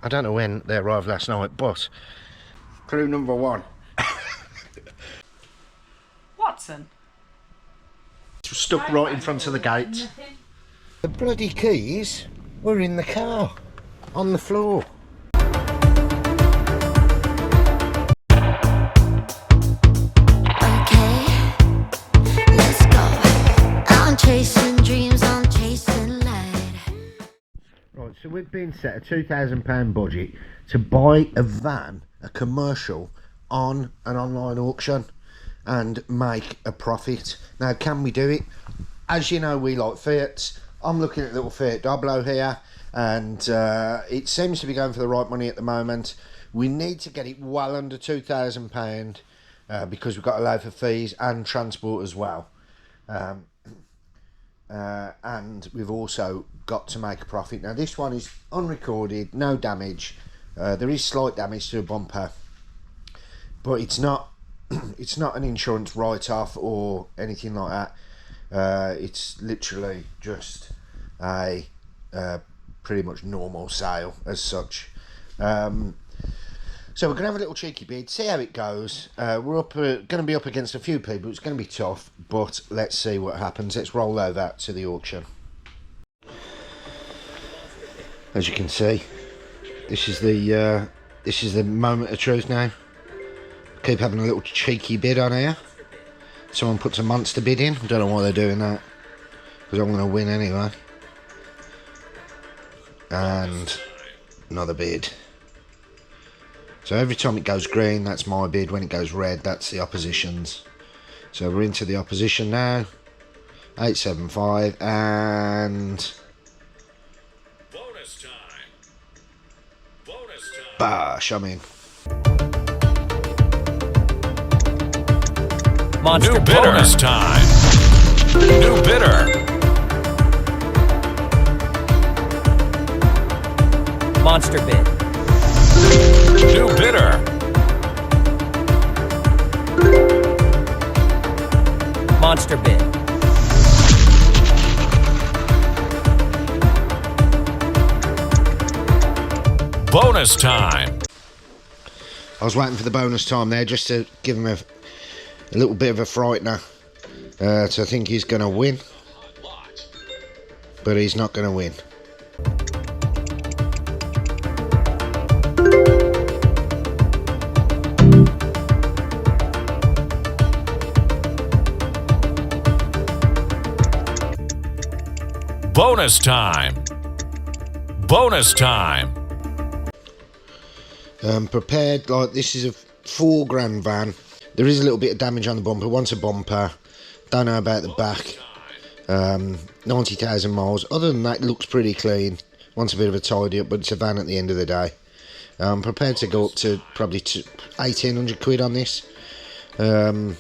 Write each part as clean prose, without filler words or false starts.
I don't know when they arrived last night, but clue number one. Watson. Stuck right in front of the gate. The bloody keys were in the car, on the floor. Chasing dreams, I'm chasing light. Right, so we've been set a £2,000 budget to buy a van, a commercial, on an online auction and make a profit. Now, can we do it? As you know, we like Fiats. I'm looking at little Fiat Doblo here, and it seems to be going for the right money at the moment. We need to get it well under £2,000 because we've got to allow for fees and transport as well. And we've also got to make a profit. Now this one is unrecorded, no damage. There is slight damage to a bumper, but it's not it's not an insurance write-off or anything like that. It's literally just a pretty much normal sale as such. So we're going to have a little cheeky bid, see how it goes. We're going to be up against a few people. It's going to be tough, but let's see what happens. Let's roll over to the auction. As you can see, this is the moment of truth now. Keep having a little cheeky bid on here. Someone puts a monster bid in. I don't know why they're doing that, because I'm going to win anyway. And another bid. So every time it goes green, that's my bid. When it goes red, that's the opposition's. So we're into the opposition now. 875 and bonus time. Bonus time. Bash, I'm in. Monster New bidder. Bonus time. New bidder. Monster bid. New bidder. Monster bid. Bonus time. I was waiting for the bonus time there just to give him a little bit of a frightener. So I think he's going to win, but he's not going to win. Bonus time. Bonus time. Prepared, like this is a £4,000 van. There is a little bit of damage on the bumper. Wants a bumper. Don't know about the back. 90,000 miles. Other than that, it looks pretty clean. Wants a bit of a tidy up, but it's a van at the end of the day. Prepared to go up to probably 1,800 quid on this. There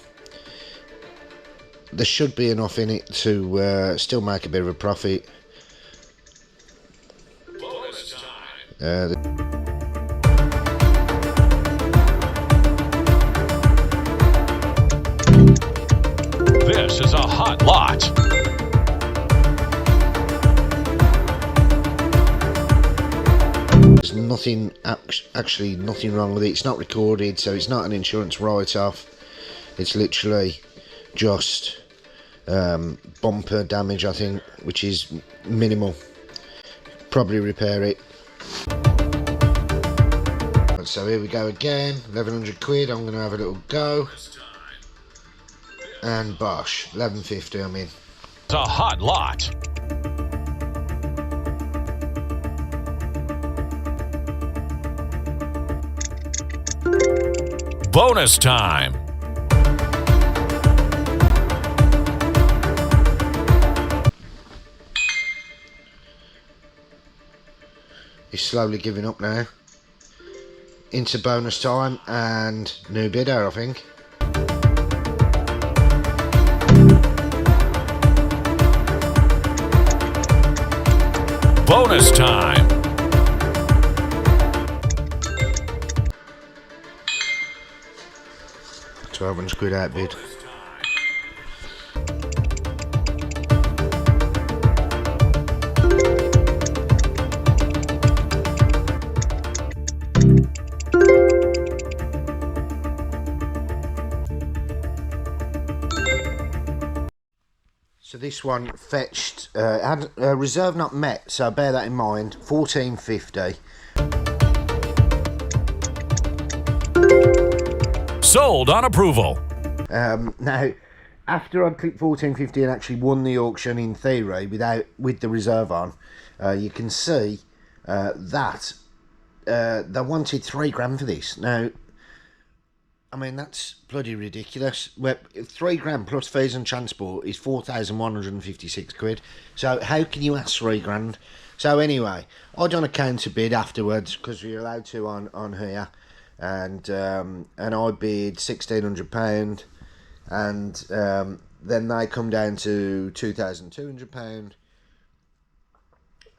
should be enough in it to still make a bit of a profit. Bonus time. This is a hot lot. There's nothing, actually nothing wrong with it. It's not recorded, so it's not an insurance write-off. It's literally just bumper damage, I think, which is minimal. Probably repair it. So here we go again, 1,100 quid. I'm going to have a little go. And bosh, 1150, I'm in. It's a hot lot. Bonus time. He's slowly giving up now. Into bonus time and new bidder, I think. Bonus time. £1,200 out bid. So this one fetched, had reserve not met, so bear that in mind, 1450. Sold on approval. Now, after I clicked 1450 and actually won the auction in theory with the reserve on, you can see that they wanted £3 for this. Now, I mean, that's bloody ridiculous. Well, £3 plus fees and transport is 4,156 quid. So how can you ask £3? So anyway, I done a counter bid afterwards because we were allowed to on here, and I bid £1,600, and then they come down to £2,200,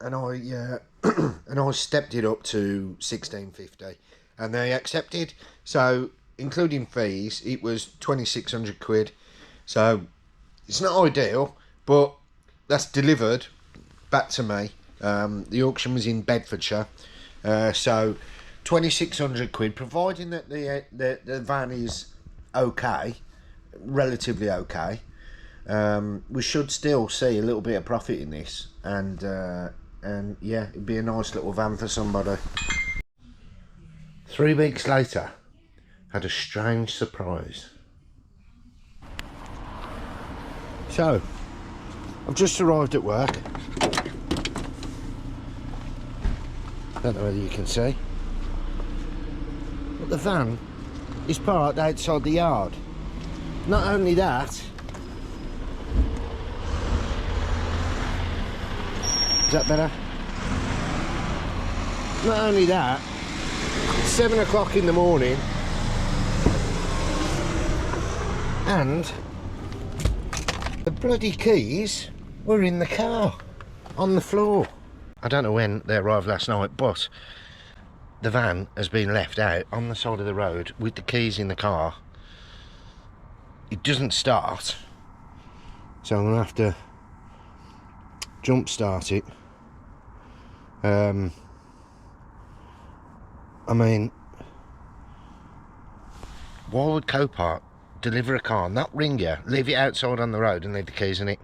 and I and I stepped it up to 1,650, and they accepted. So including fees, it was 2,600 quid. So it's not ideal, but that's delivered back to me. The auction was in Bedfordshire, so 2,600 quid, providing that the van is okay, relatively okay. We should still see a little bit of profit in this, and yeah, it'd be a nice little van for somebody. 3 weeks later, had a strange surprise. So, I've just arrived at work. Don't know whether you can see, but the van is parked outside the yard. Not only that, is that better? Not only that, it's 7 o'clock in the morning, and the bloody keys were in the car, on the floor. I don't know when they arrived last night, but the van has been left out on the side of the road with the keys in the car. It doesn't start, so I'm going to have to jump start it. I mean, why would Copart deliver a car, not ring you, leave it outside on the road and leave the keys in it?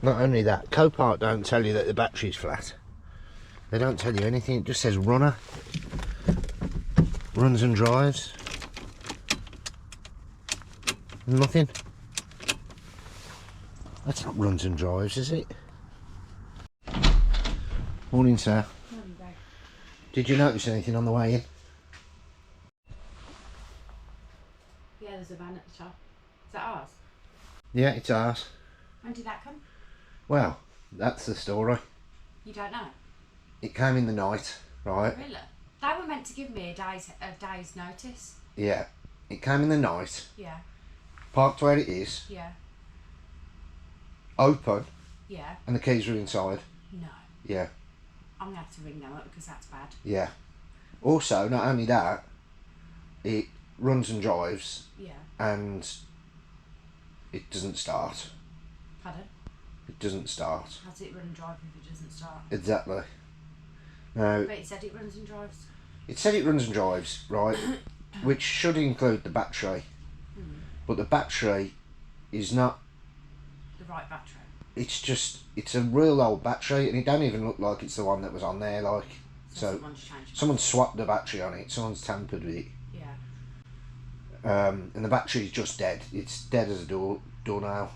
Not only that, Copart don't tell you that the battery's flat. They don't tell you anything, it just says runner. Runs and drives. Nothing. That's not runs and drives, is it? Morning, sir. Morning, Dave. Did you notice anything on the way in? Yeah, there's a van at the top. Is that ours? Yeah, it's ours. When did that come? Well, that's the story. You don't know? It came in the night, right? Really? They were meant to give me a day's notice. Yeah. It came in the night, Yeah, parked where it is, yeah, open, yeah. and the keys were inside. No. Yeah, I'm going to have to ring them up because that's bad. yeah. Also, not only that, it runs and drives, Yeah. and it doesn't start. Pardon? It doesn't start. How's it run and drive if it doesn't start? Exactly. Now, But it said it runs and drives. it said it runs and drives, right? Which should include the battery. But the battery is not, The right battery. it's a real old battery, and it don't even look like it's the one that was on there, like. So, someone's changed it. someone swapped the battery on it, someone's tampered with it. Yeah. And the battery's just dead. It's dead as a doornail.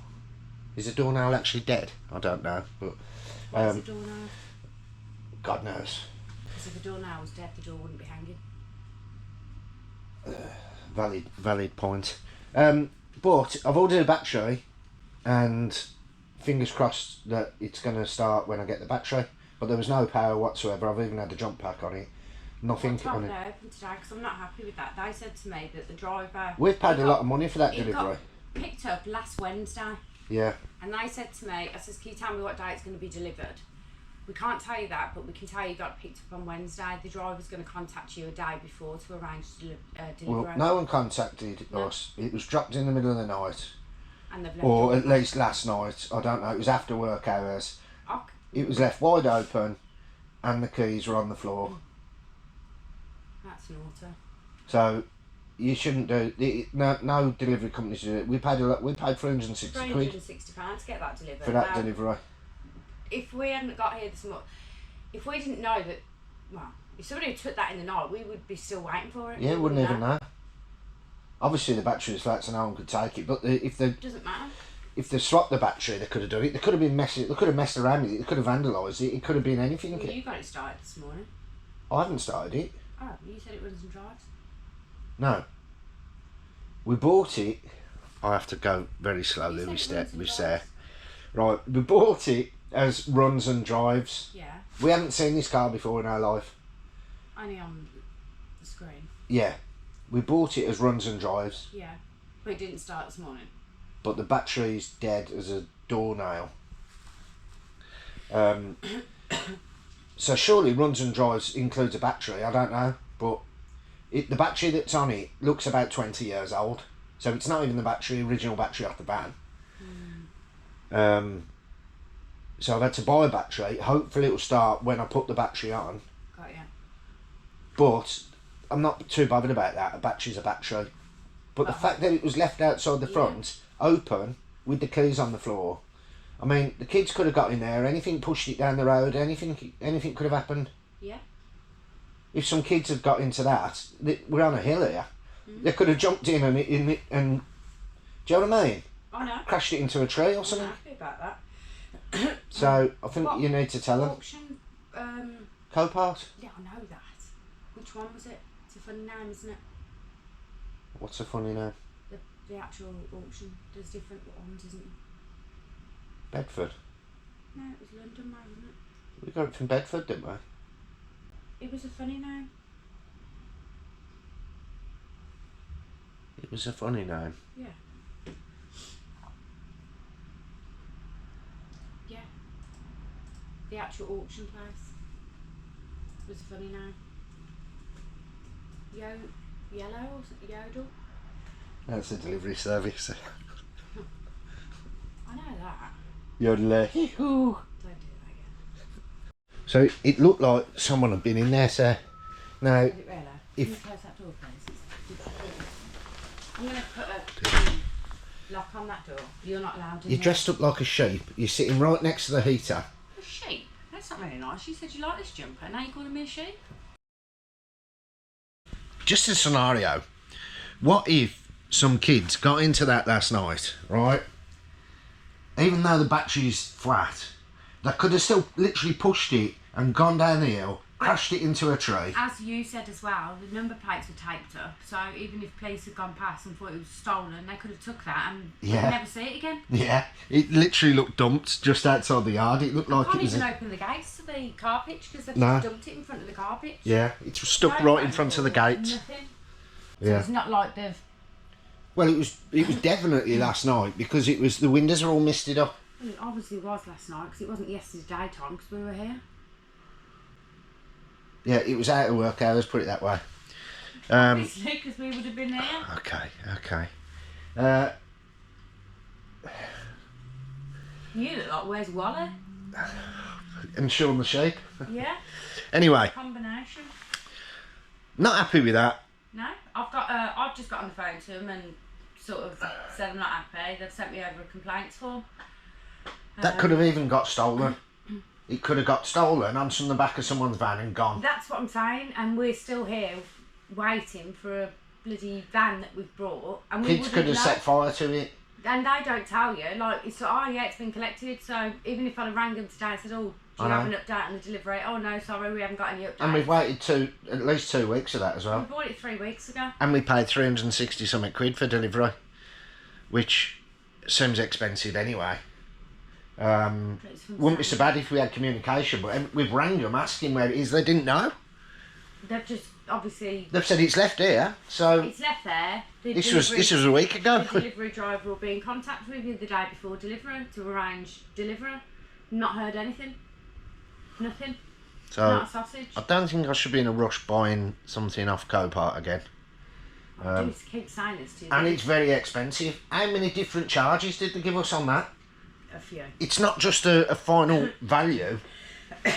Is a doornail actually dead? I don't know, but Why is the door now? God knows. Because if the door now was dead, the door wouldn't be hanging. Valid point. But I've ordered a battery, and fingers crossed that it's going to start when I get the battery. But there was no power whatsoever. I've even had a jump pack on it. Nothing What time on did it. I open today? Because I'm not happy with that. They said to me that the driver... We've paid he a got- lot of money for that he delivery. got picked up last Wednesday. Yeah. And they said to me, I says, can you tell me what day it's going to be delivered? We can't tell you that, but we can tell you got picked up on Wednesday. The driver's going to contact you a day before to arrange delivery. Well, no one contacted us. It was dropped in the middle of the night, And they've left or it at open. least last night. I don't know. It was after work hours. Oh, It was left wide open, and the keys were on the floor. that's naughty. So, You shouldn't do it. No delivery companies do it. We paid a lot. We paid 360 quid £360 to get that delivered. for that Now, delivery. if we hadn't got here this morning, if we didn't know that, well, if somebody took that in the night, we would be still waiting for it. Yeah, wouldn't even know. Obviously, the battery was flat, so no one could take it. But if they Doesn't matter. if they swapped the battery, they could have done it. They could have been messy. They could have messed around with it. They could have vandalised it. It could have been anything. Well, you got it started this morning. I haven't started it. Oh, you said it runs and drives. No. We bought it. I have to go very slowly. You We said it runs and Sarah. Right, we bought it as runs and drives. Yeah. We haven't seen this car before in our life. Only on the screen. Yeah, we bought it as runs and drives, Yeah. But it didn't start this morning. but the battery's dead as a doornail. So surely runs and drives includes a battery. I don't know, but the battery that's on it looks about 20 years old. So it's not even the original battery off the van. So I've had to buy a battery. Hopefully it'll start when I put the battery on. Got ya. But I'm not too bothered about that. A battery's a battery. But the fact that it was left outside the front, open, with the keys on the floor. I mean, the kids could have got in there. Anything pushed it down the road. Anything could have happened. Yeah. If some kids had got into that, we're on a hill here. They could have jumped in and do you know what I mean? I know. Crashed it into a tree or I'm something. happy about that. So I think What you need to tell them. Auction. Copart. Yeah, I know that. Which one was it? It's a funny name, isn't it? What's a funny name? The actual auction. There's different ones, isn't there? Bedford. No, it was London, wasn't it? We got it from Bedford, didn't we? It was a funny name. It was a funny name. Yeah. Yeah. The actual auction place was a funny name. Yellow or something? Yodel? That's a delivery service. I know that. Yodel. Don't do that again. So it looked like someone had been in there, sir. Now, Is it really? If- Can you close that door, please? I'm going to put a lock on that door. You're not allowed in you're here. dressed up like a sheep. You're sitting right next to the heater. A sheep? That's not very nice. You said you like this jumper. Now you're calling me a sheep? Just a scenario. What if some kids got into that last night, right? Even though the battery's flat, they could have still literally pushed it and gone down the hill, crashed it into a tree. As you said as well, the number plates were taped up, so even if police had gone past and thought it was stolen, they could have took that and Yeah. we'd never see it again. Yeah, it literally looked dumped just outside the yard. It looked like Can't it was. even open the gates to the car pitch because they've No. just dumped it in front of the car pitch. Yeah, it was stuck No right in front of the phone gate. call, nothing. So Yeah. it's not like they've... Well, it was definitely last night because it was the windows are all misted up. Well, it obviously was last night because it wasn't yesterday daytime because we were here. Yeah, it was out of work hours. Put it that way. Obviously, because we would have been there. Okay. You look like Where's Wally? And Sean the sheep. Yeah, Anyway, combination. not happy with that. No, I've just got on the phone to them and sort of said I'm not happy. They've sent me over a complaints form. That could have even got stolen. It could have got stolen onto the back of someone's van and gone. That's what I'm saying, and we're still here waiting for a bloody van that we've brought, and we Kids wouldn't could have know. set fire to it. And they don't tell you, like, it's like, oh yeah, it's been collected, so even if I'd have rang them today and said, oh, do you I have know. an update on the delivery? Oh no, sorry, we haven't got any update. And we've waited at least 2 weeks of that as We well. bought it 3 weeks ago. And we paid 360 something quid for delivery, which seems expensive anyway. It's from Wouldn't be so Sam. bad if we had communication, but we've rang them asking where it is. They didn't know. They've just, obviously, They've said it's left here, so it's left there. The this was delivery- a week ago. The delivery driver will be in contact with you the day before delivery to arrange delivery. Not heard anything. Nothing. So Not a sausage. I don't think I should be in a rush buying something off Copart again. I do keep saying this to you. And it's very expensive. How many different charges did they give us on that? A few. It's not just a final value.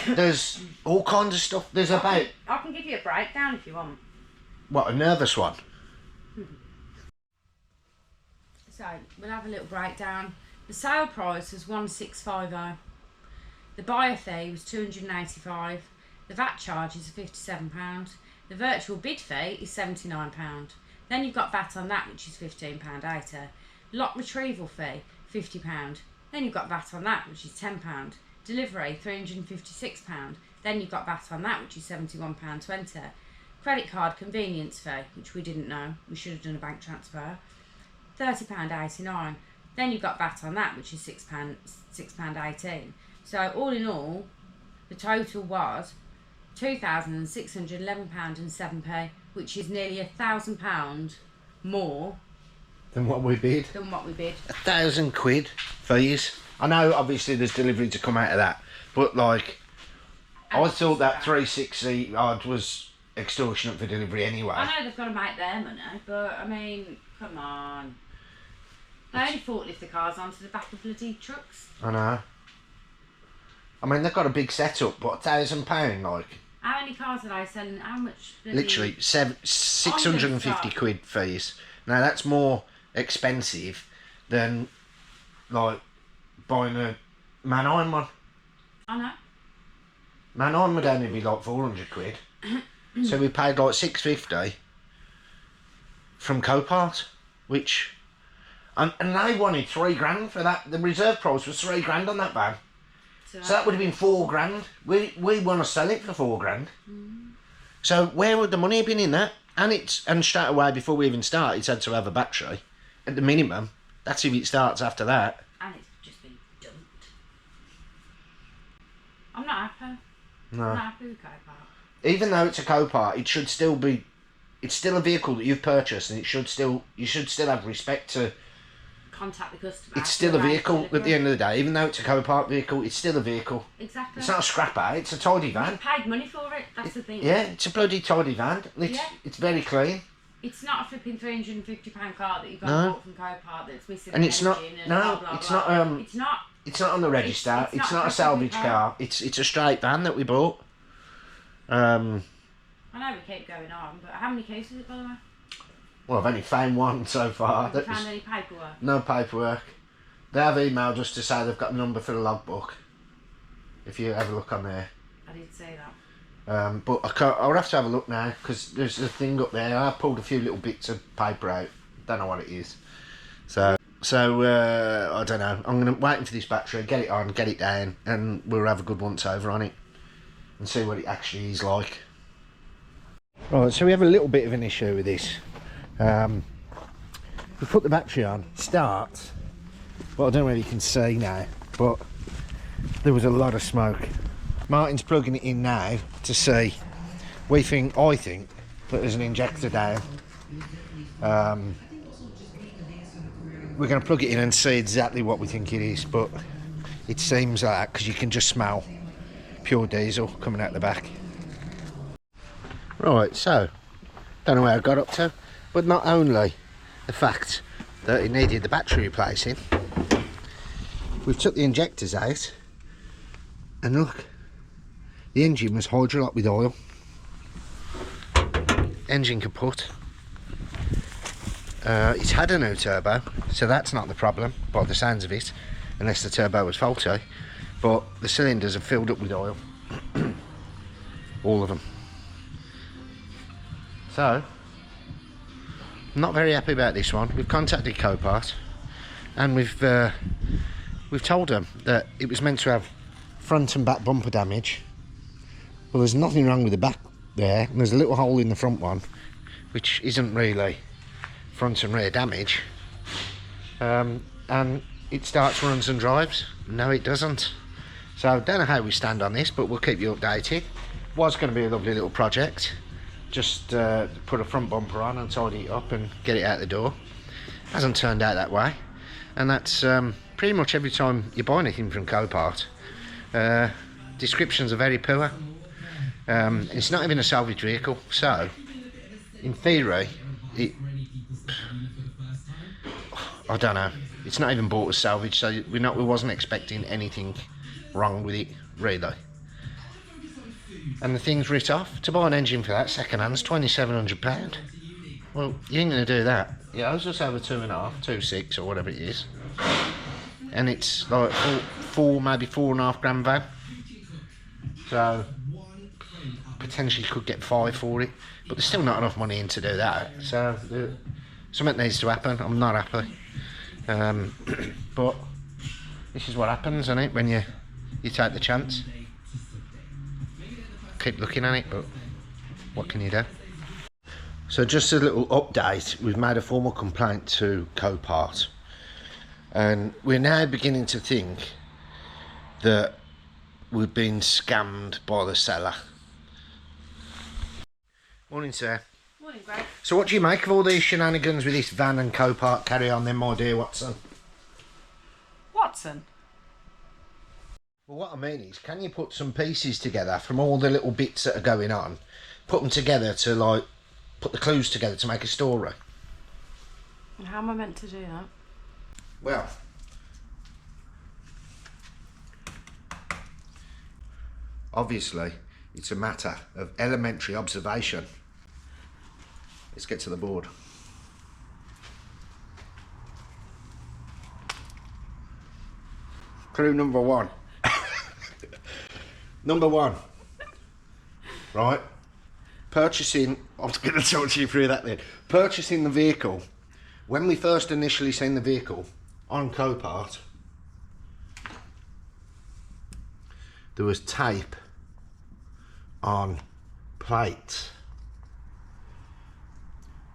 There's all kinds of stuff. There's about, I can give you a breakdown if you want. what, a nervous one? So we'll have a little breakdown. The sale price was 1650. The buyer fee was 285. The VAT charge is £57. The virtual bid fee is £79. Then you've got VAT on that, which is £15.80. Lot retrieval fee, £50. Then you've got VAT on that, which is £10. Delivery, £356. Then you've got VAT on that, which is £71.20. Credit card convenience fee, which we didn't know. We should have done a bank transfer. £30.89. Then you've got VAT on that, which is £6.18. So all in all, the total was £2,611.07, which is nearly £1,000 more Than what we bid. than what we bid. £1,000 fees. I know obviously there's delivery to come out of that, but like I thought that 360 odd was extortionate for delivery anyway. I know they've got to make their money, but I mean, come on. They only forklift the cars onto the back of bloody trucks. I know. I mean they've got a big setup, but £1,000 like. How many cars are they selling? How much? Bloody... Literally £650 fees. Now that's more expensive than like buying a Mannheim one. I know. Mannheim would only be like £400. So we paid like £650 from Copart, which and they wanted £3,000 for that. The reserve price was £3,000 on that van. So that would have been £4,000. We want to sell it for £4,000. So where would the money have been in that? And straight away before we even start, it's had to have a battery at the minimum. That's if it starts after that. And it's just been dumped. I'm not happy. No. I'm not happy with Copart. Even though it's a Copart, it should still be. It's still a vehicle that you've purchased, and you should still have respect to. Contact the customer. It's still a vehicle at the end of the day. Even though it's a Copart vehicle, it's still a vehicle. Exactly. It's not a scrapper. It's a tidy van. You paid money for it. That's the thing. Yeah, it's a bloody tidy van. It's very clean. It's not a flipping £350 car that you got No. bought from Copart that's missing And an it's not. engine and No, blah, blah, it's blah. not. It's not. It's not on the register. It's not a a salvage car. car. It's a straight van that we bought. I know we keep going on, but how many cases is it, by the way? Well, I've only found one so far. Have you found any paperwork? No paperwork. They have emailed us to say they've got the number for the logbook. If you have a look on there. I did say that. But I'll have to have a look now because there's a thing up there. I pulled a few little bits of paper out. Don't know what it is. So I don't know. I'm gonna wait for this battery, get it on, get it down, and we'll have a good once over on it and see what it actually is like. Right, so we have a little bit of an issue with this. We put the battery on, starts, but I don't know whether you can see now, but there was a lot of smoke. Martin's plugging it in now to see. I think that there's an injector down. We're going to plug it in and see exactly what we think it is, but it seems like that because you can just smell pure diesel coming out the back. Right, so don't know where I got up to, but not only the fact that it needed the battery replacing, we've took the injectors out and look, the engine was hydrolocked with oil. Engine kaput. It's had a new turbo, so that's not the problem by the sounds of it, unless the turbo was faulty, but the cylinders are filled up with oil. All of them. So I'm not very happy about this one. We've contacted Copart and we've told them that it was meant to have front and back bumper damage. Well, there's nothing wrong with the back there, and there's a little hole in the front one which isn't really front and rear damage, and it starts, runs and drives. No, it doesn't. So I don't know how we stand on this, but we'll keep you updated. Was going to be a lovely little project, just put a front bumper on and tidy it up and get it out the door. Hasn't turned out that way, and that's pretty much every time you buy anything from Copart. Descriptions are very poor. It's not even a salvage vehicle, so in theory I don't know, it's not even bought as salvage, so we wasn't expecting anything wrong with it really. And the thing's writ off. To buy an engine for that second hand's £2,700. Well, you ain't gonna do that. Yeah, I was just over 2.5, 2.6 or whatever it is. And it's like four, maybe 4.5 grand van. So, potentially could get 5 for it. But there's still not enough money in to do that. So, something needs to happen. I'm not happy. But this is what happens, isn't it, when you take the chance. Keep looking at it, but what can you do? So just a little update, we've made a formal complaint to Copart, and we're now beginning to think that we've been scammed by the seller. Morning, sir. Morning, Greg. So what do you make of all these shenanigans with this van and Copart carry on then, my dear Watson? Watson? Well, what I mean is, can you put some pieces together from all the little bits that are going on, put them together to, like, put the clues together to make a story? And how am I meant to do that? Well, obviously, it's a matter of elementary observation. Let's get to the board. Clue number 1. Number 1. Right? Purchasing, I was going to talk to you through that then. Purchasing the vehicle, when we first initially seen the vehicle on Copart, there was tape on plates.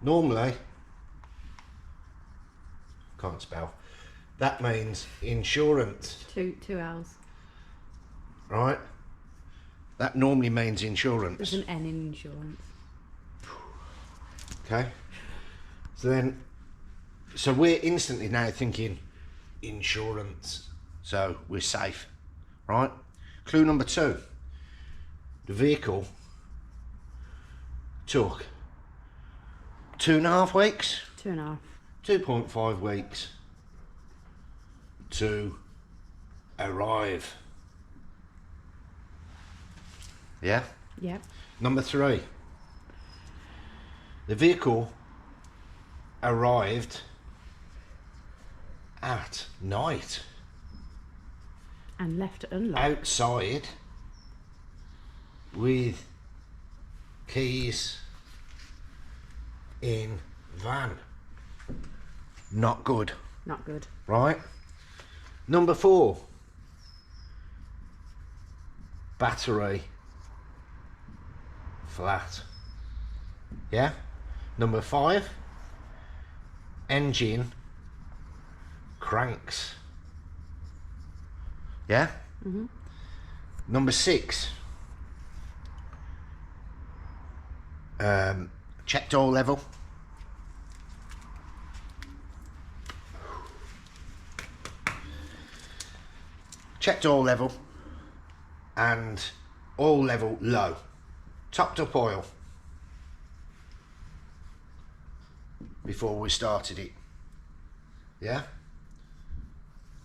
Normally, can't spell, that means insurance. Two L's. Right? That normally means insurance. There's an N in insurance. Okay. So we're instantly now thinking insurance. So we're safe. Right? Clue number 2. The vehicle took 2.5 weeks, 2.5. 2.5 weeks to arrive. Yeah? Yep. Number 3. The vehicle arrived at night And left it unlocked. outside with keys in van. Not good, Not good. right? Number 4. Battery flat. Yeah? Number 5. Engine cranks. Yeah? Mm-hmm. Number 6. Checked oil level. Checked oil level, and oil level low. Topped up oil before we started it. Yeah?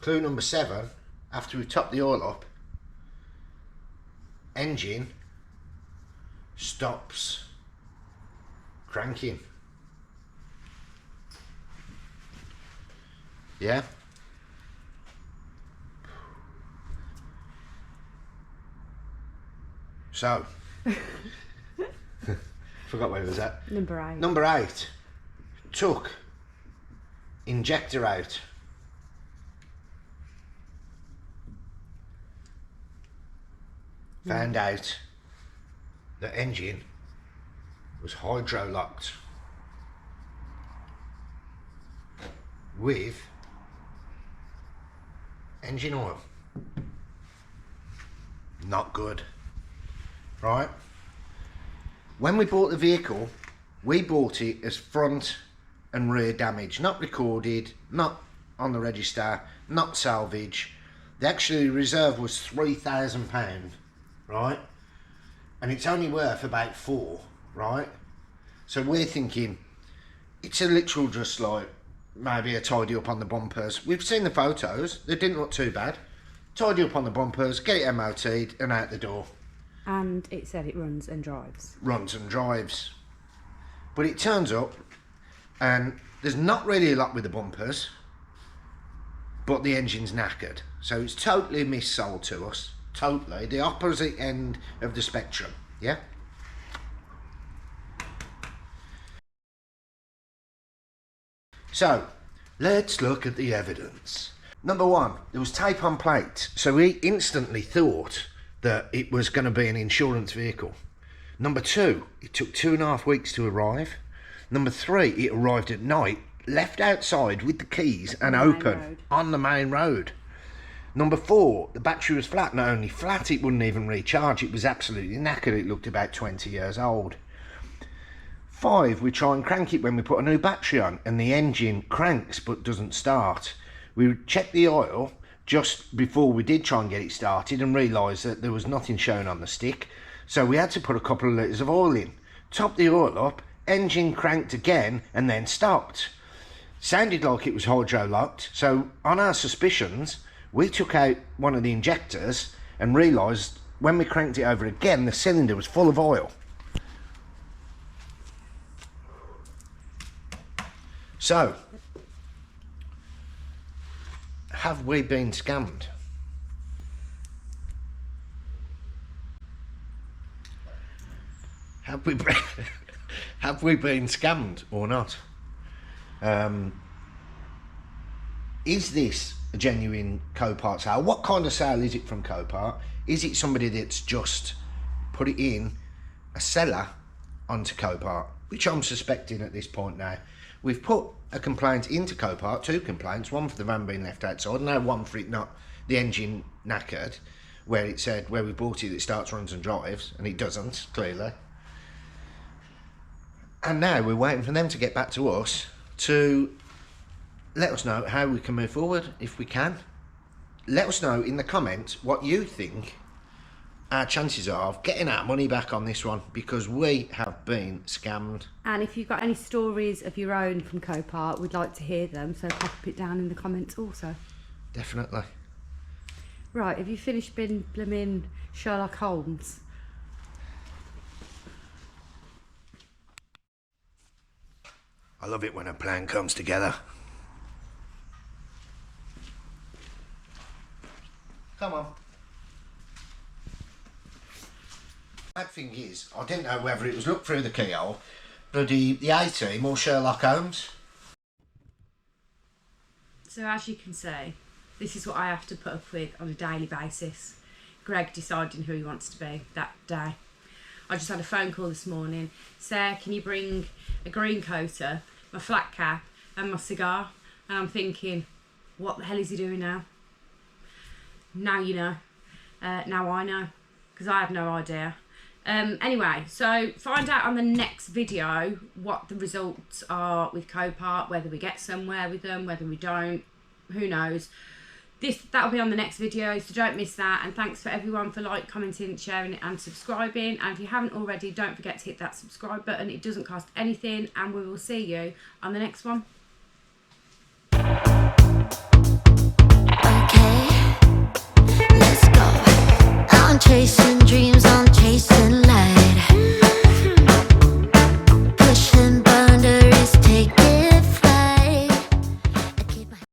Clue number 7, after we topped the oil up, engine stops cranking. Yeah? So, forgot where it was at. Number 8. Number 8, took injector out. Found out the engine was hydro locked with engine oil. Not good. Right? When we bought the vehicle, we bought it as front and rear damage, not recorded, not on the register, not salvage. The actual reserve was £3,000, right? And it's only worth about 4, right? So we're thinking it's a literal just like maybe a tidy up on the bumpers. We've seen the photos, they didn't look too bad. Tidy up on the bumpers, get it MOT'd and out the door. And it said it runs and drives. Runs and drives. But it turns up And there's not really a lot with the bumpers, but the engine's knackered. So it's totally missold to us. Totally. The opposite end of the spectrum. Yeah? So, let's look at the evidence. Number one, there was tape on plate. So we instantly thought that it was going to be an insurance vehicle. Number two, it took 2.5 weeks to arrive. Number three, it arrived at night, left outside with the keys and open on the main road. Number four, the battery was flat. Not only flat, it wouldn't even recharge. It was absolutely knackered. It looked about 20 years old. 5, we try and crank it when we put a new battery on, and the engine cranks but doesn't start. We checked the oil just before we did try and get it started and realised that there was nothing shown on the stick. So we had to put a couple of litres of oil in, top the oil up, engine cranked again and then stopped. Sounded like it was hydro locked, so on our suspicions we took out one of the injectors and realised when we cranked it over again the cylinder was full of oil. So, have we been scammed? Have we been scammed or not? Is this a genuine Copart sale? What kind of sale is it from Copart? Is it somebody that's just put it in a seller onto Copart, which I'm suspecting at this point now? We've put a complaint into Copart, 2 complaints, one for the van being left outside, and now one for it not, the engine knackered, where it said where we bought it starts, runs and drives, and it doesn't, clearly. And now we're waiting for them to get back to us to let us know how we can move forward, if we can. Let us know in the comments what you think our chances are of getting our money back on this one, because we have been scammed. And if you've got any stories of your own from Copart, we'd like to hear them, so pop it down in the comments also. Definitely. Right, have you finished being blooming Sherlock Holmes? I love it when a plan comes together. Come on. Bad thing is, I didn't know whether it was looked through the keyhole, bloody the A-team or Sherlock Holmes. So as you can see, this is what I have to put up with on a daily basis. Greg deciding who he wants to be that day. I just had a phone call this morning. Sarah, can you bring a green coater, my flat cap and my cigar? And I'm thinking, what the hell is he doing now? Now you know. Now I know, because I had no idea. Anyway, so find out on the next video what the results are with Copart, whether we get somewhere with them, whether we don't, who knows. That'll be on the next video, so don't miss that. And thanks for everyone for commenting, sharing and subscribing. And if you haven't already, don't forget to hit that subscribe button. It doesn't cost anything, and we will see you on the next one.